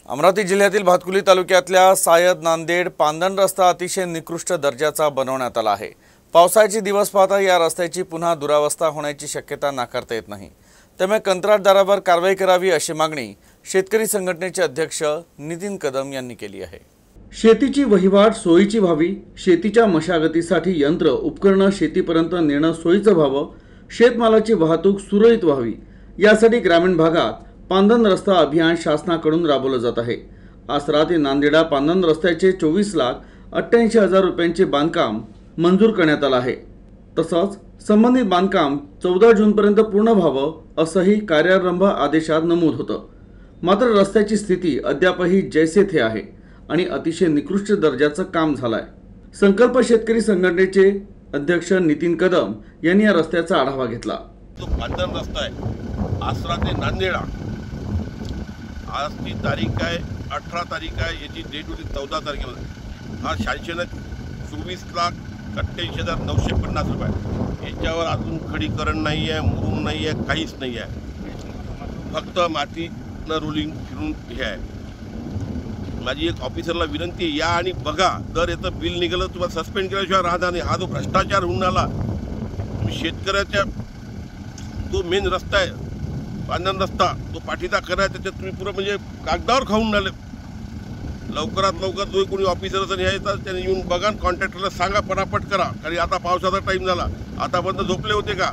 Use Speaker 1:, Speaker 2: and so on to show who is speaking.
Speaker 1: अमरावती जिल्ह्यातील भातकुली तालुक्यातल्या सायद नांदेड पांदण रस्ता अतिशय निकृष्ट दर्जाचा बनवण्यात आला आहे। पावसाचे दिवस पाहता या रस्त्याची पुन्हा दुरावस्था होण्याची शक्यता नाकारता येत नाही। त्यामुळे कंत्राटदारावर कारवाई करावी अशी मागणी शेतकरी संघटनेचे अध्यक्ष नितीन कदम यांनी केली आहे।
Speaker 2: शेतीची वहिवाट सोयीची व्हावी, शेतीच्या मशागतीसाठी यंत्र उपकरणं शेतीपर्यंत नेणं सोयीचं व्हावं, शेतमालाची वाहतूक सुरळीत व्हावी यासाठी ग्रामीण भागात पांदण रस्ता अभियान शासनाकडून राबवलं जात आहे। आसरा ते नांदेडा पांदण रस्त्याचे 24,88,000 रुपयांचे बांधकाम मंजूर करण्यात आलं आहे। तसंच संबंधित बांधकाम 14 जूनपर्यंत पूर्ण व्हावं असंही कार्यारंभ आदेशात नमूद होतं। मात्र रस्त्याची स्थिती अद्यापही जैसे थे आहे आणि अतिशय निकृष्ट दर्जाचं काम झालंय। संकल्प शेतकरी संघटनेचे अध्यक्ष नितीन कदम यांनी या रस्त्याचा आढावा घेतला।
Speaker 3: तो पांदण रस्ता आहे आसरा ते नांदेडा। आज ची तारीख आहे 18 तारीख आहे, याची डेट होती 14 तारखेला। आज शासनाने 24,88,950 रुपये याच्यावर अजून खडीकरण नाही आहे, मुरुम नाही आहे, काहीच नाही आहे, फक्त मातीनं रोलिंग फिरून हे आहे। माझी एक ऑफिसरला विनंती आहे, या आणि बघा, जर याचं बिल निघालं तुम्हाला सस्पेंड केल्याशिवाय राहणार नाही। हा जो भ्रष्टाचार होऊन आला, शेतकऱ्याच्या तो मेन रस्ता आहे पांदण रस्ता, तो पाठीदा करायचा, त्याच्यात तुम्ही पुरं म्हणजे कागदावर खाऊन आले। लवकरात लवकर जो कोणी ऑफिसर जर यायचा त्याने येऊन बघा, कॉन्ट्रॅक्टरला सांगा पटापट करा, कारण आता पावसाचा टाईम झाला, आतापर्यंत झोपले होते का?